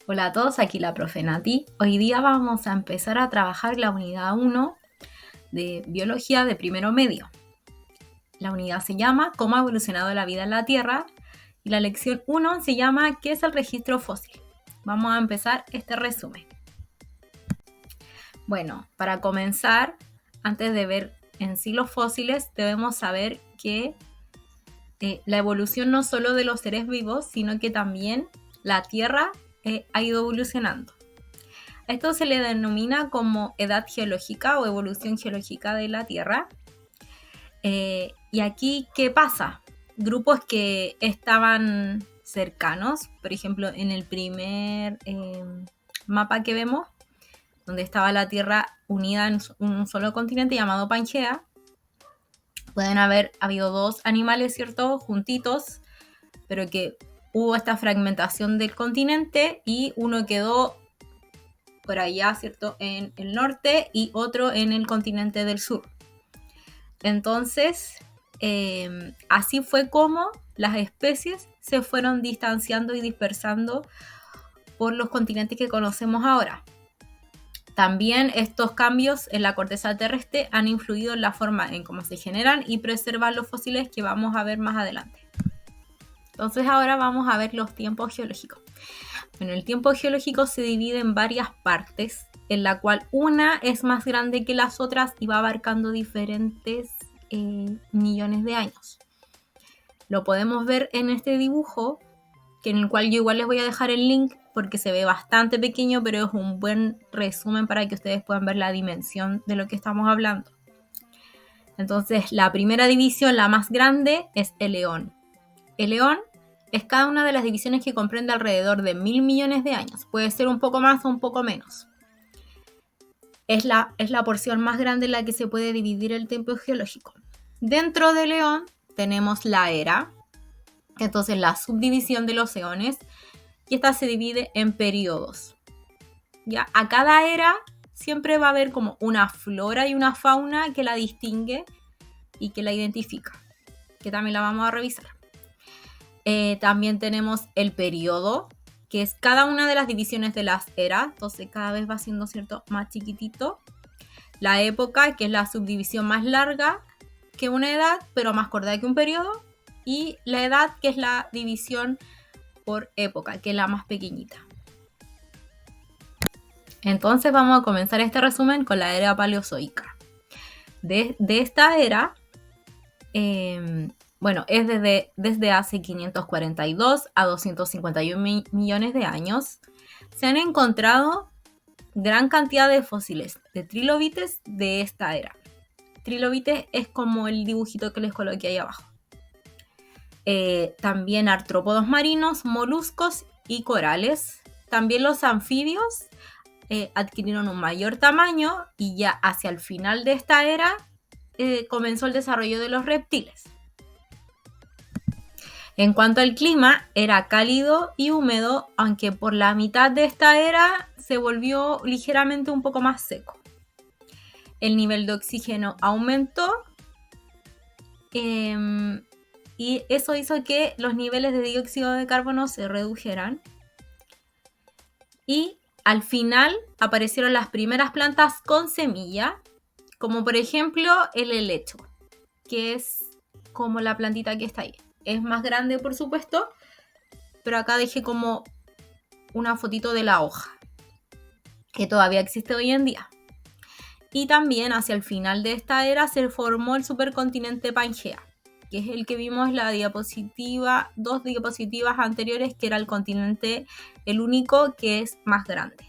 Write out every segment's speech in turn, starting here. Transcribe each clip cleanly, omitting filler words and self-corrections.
Hola a todos, aquí la profe Nati. Hoy día vamos a empezar a trabajar la unidad 1 de biología de primero medio. La unidad se llama ¿Cómo ha evolucionado la vida en la Tierra? Y la lección 1 se llama ¿Qué es el registro fósil? Vamos a empezar este resumen. Bueno, para comenzar, antes de ver en sí los fósiles, debemos saber que la evolución no solo de los seres vivos, sino que también la Tierra ha ido evolucionando. Esto se le denomina como edad geológica o evolución geológica de la Tierra. Y aquí, ¿qué pasa? Grupos que estaban cercanos, por ejemplo, en el primer mapa que vemos, donde estaba la Tierra unida en un solo continente llamado Pangea, pueden haber habido dos animales, ¿cierto?, juntitos, pero que hubo esta fragmentación del continente y uno quedó por allá, ¿cierto?, en el norte y otro en el continente del sur. Entonces, así fue como las especies se fueron distanciando y dispersando por los continentes que conocemos ahora. También estos cambios en la corteza terrestre han influido en la forma en cómo se generan y preservan los fósiles que vamos a ver más adelante. Entonces ahora vamos a ver los tiempos geológicos. Bueno, el tiempo geológico se divide en varias partes, en la cual una es más grande que las otras y va abarcando diferentes millones de años. Lo podemos ver en este dibujo, que en el cual yo igual les voy a dejar el link porque se ve bastante pequeño, pero es un buen resumen para que ustedes puedan ver la dimensión de lo que estamos hablando. Entonces, la primera división, la más grande, es el eón. El eón es cada una de las divisiones que comprende alrededor de 1.000 millones de años. Puede ser un poco más o un poco menos. Es la porción más grande en la que se puede dividir el tiempo geológico. Dentro del eón tenemos la era, entonces la subdivisión de los eones, y esta se divide en periodos. ¿Ya? A cada era siempre va a haber como una flora y una fauna que la distingue y que la identifica, que también la vamos a revisar. También tenemos el periodo, que es cada una de las divisiones de las eras, entonces cada vez va siendo, ¿cierto?, más chiquitito. La época, que es la subdivisión más larga que una edad, pero más corta que un periodo. Y la edad, que es la división por época, que es la más pequeñita. Entonces vamos a comenzar este resumen con la era paleozoica. De esta era, bueno, es desde hace 542 a 251 millones de años. Se han encontrado gran cantidad de fósiles de trilobites de esta era. Trilobites es como el dibujito que les coloqué ahí abajo. También artrópodos marinos, moluscos y corales. También los anfibios adquirieron un mayor tamaño y ya hacia el final de esta era comenzó el desarrollo de los reptiles. En cuanto al clima, era cálido y húmedo, aunque por la mitad de esta era se volvió ligeramente un poco más seco. El nivel de oxígeno aumentó y eso hizo que los niveles de dióxido de carbono se redujeran. Y al final aparecieron las primeras plantas con semilla, como por ejemplo el helecho, que es como la plantita que está ahí. Es más grande, por supuesto, pero acá dejé como una fotito de la hoja, que todavía existe hoy en día. Y también hacia el final de esta era se formó el supercontinente Pangea, que es el que vimos en la diapositiva, 2 diapositivas anteriores, que era el continente, el único que es más grande.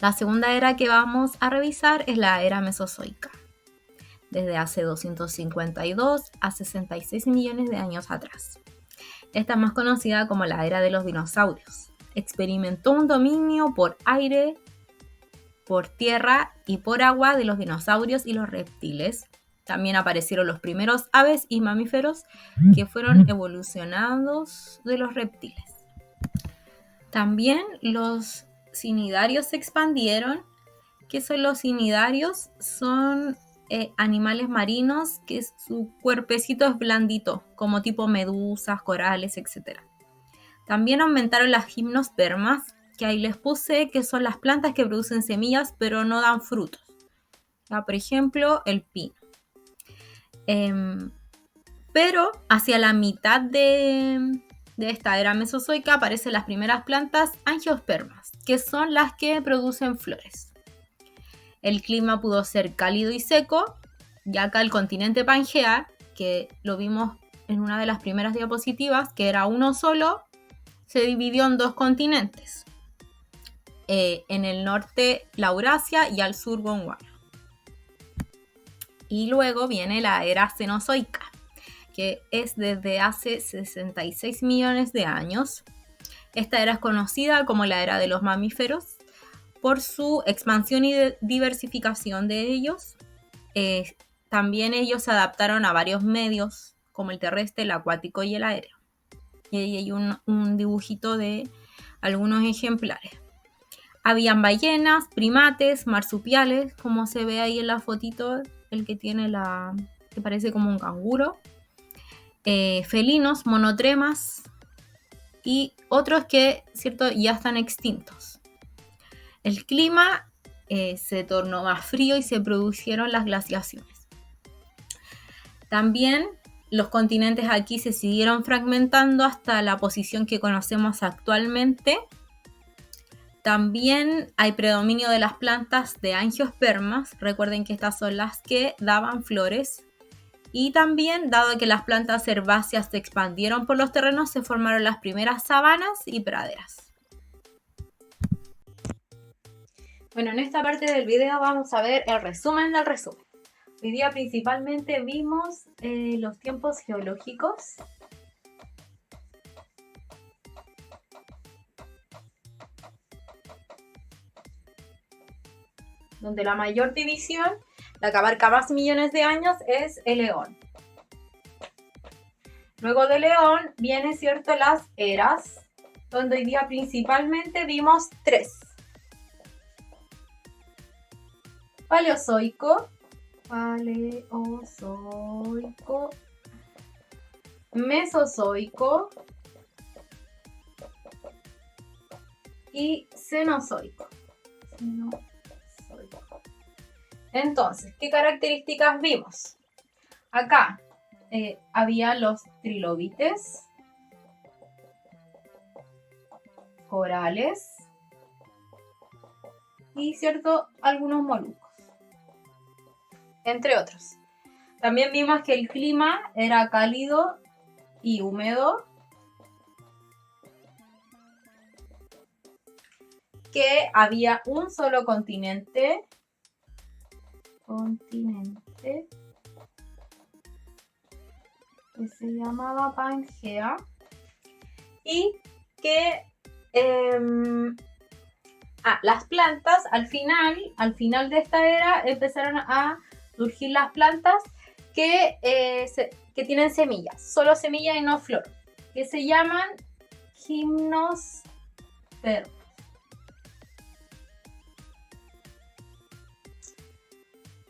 La segunda era que vamos a revisar es la era mesozoica, desde hace 252 a 66 millones de años atrás. Esta es más conocida como la era de los dinosaurios. Experimentó un dominio por aire, por tierra y por agua de los dinosaurios y los reptiles. También aparecieron los primeros aves y mamíferos que fueron evolucionados de los reptiles. También los cnidarios se expandieron. ¿Qué son los cnidarios? Son animales marinos que su cuerpecito es blandito, como tipo medusas, corales, etc. También aumentaron las gimnospermas, que ahí les puse que son las plantas que producen semillas pero no dan frutos. Por ejemplo, el pino. Pero hacia la mitad de esta era mesozoica aparecen las primeras plantas angiospermas, que son las que producen flores. El clima pudo ser cálido y seco, y acá el continente Pangea, que lo vimos en una de las primeras diapositivas, que era uno solo, se dividió en dos continentes. En el norte la Eurasia y al sur Gondwana. Y luego viene la era cenozoica, que es desde hace 66 millones de años. Esta era es conocida como la era de los mamíferos por su expansión y diversificación de ellos. También ellos se adaptaron a varios medios, como el terrestre, el acuático y el aéreo. Y ahí hay un dibujito de algunos ejemplares. Habían ballenas, primates, marsupiales, como se ve ahí en la fotito, el que tiene que parece como un canguro. Felinos, monotremas y otros que, ¿cierto?, ya están extintos. El clima se tornó más frío y se produjeron las glaciaciones. También los continentes aquí se siguieron fragmentando hasta la posición que conocemos actualmente. También hay predominio de las plantas de angiospermas. Recuerden que estas son las que daban flores. Y también, dado que las plantas herbáceas se expandieron por los terrenos, se formaron las primeras sabanas y praderas. Bueno, en esta parte del video vamos a ver el resumen del resumen. Hoy día principalmente vimos los tiempos geológicos. Donde la mayor división, la que abarca más millones de años, es el Eón. Luego del Eón viene, ¿cierto?, las eras, donde hoy día principalmente vimos 3. Paleozoico, Mesozoico y Cenozoico. Entonces, ¿qué características vimos? Acá había los trilobites, corales y, ¿cierto?, algunos moluscos, entre otros. También vimos que el clima era cálido y húmedo, que había un solo continente que se llamaba Pangea y que las plantas al final de esta era empezaron a surgir las plantas que tienen semillas, solo semillas y no flor, que se llaman gimnospermas.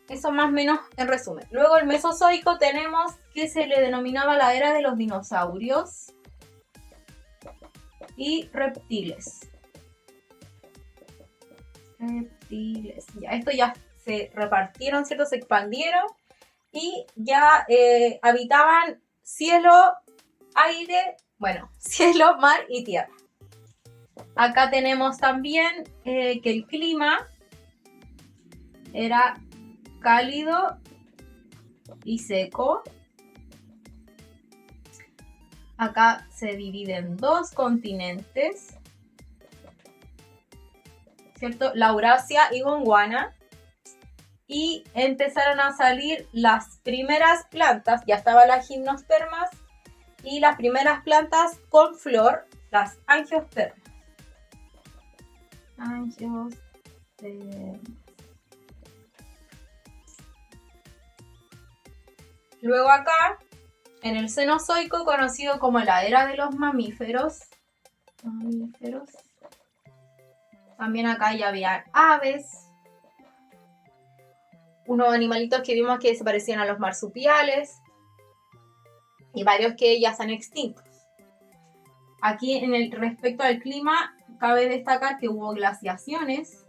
Eso más o menos en resumen. Luego el Mesozoico tenemos que se le denominaba la era de los dinosaurios y reptiles. Ya, esto ya se repartieron, ¿cierto? Se expandieron y ya habitaban cielo, aire, cielo, mar y tierra. Acá tenemos también que el clima era cálido y seco. Acá se divide en 2 continentes, ¿cierto? La Eurasia y Gondwana. Y empezaron a salir las primeras plantas, ya estaban las gimnospermas y las primeras plantas con flor, las angiospermas. Luego acá, en el Cenozoico, conocido como la era de los mamíferos. También acá ya había aves. Unos animalitos que vimos que se parecían a los marsupiales. Y varios que ya están extintos. Aquí en el respecto al clima, cabe destacar que hubo glaciaciones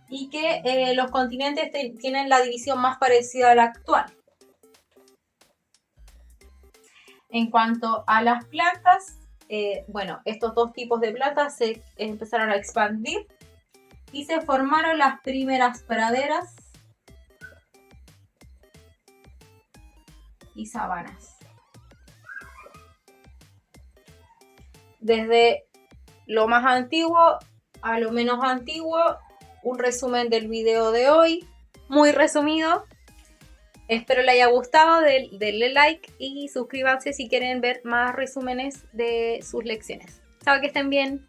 y que los continentes tienen la división más parecida a la actual. En cuanto a las plantas, bueno, estos dos tipos de plantas se empezaron a expandir y se formaron las primeras praderas y sabanas. Desde lo más antiguo a lo menos antiguo, un resumen del video de hoy, muy resumido. Espero les haya gustado, denle like y suscríbanse si quieren ver más resúmenes de sus lecciones. Chao, que estén bien.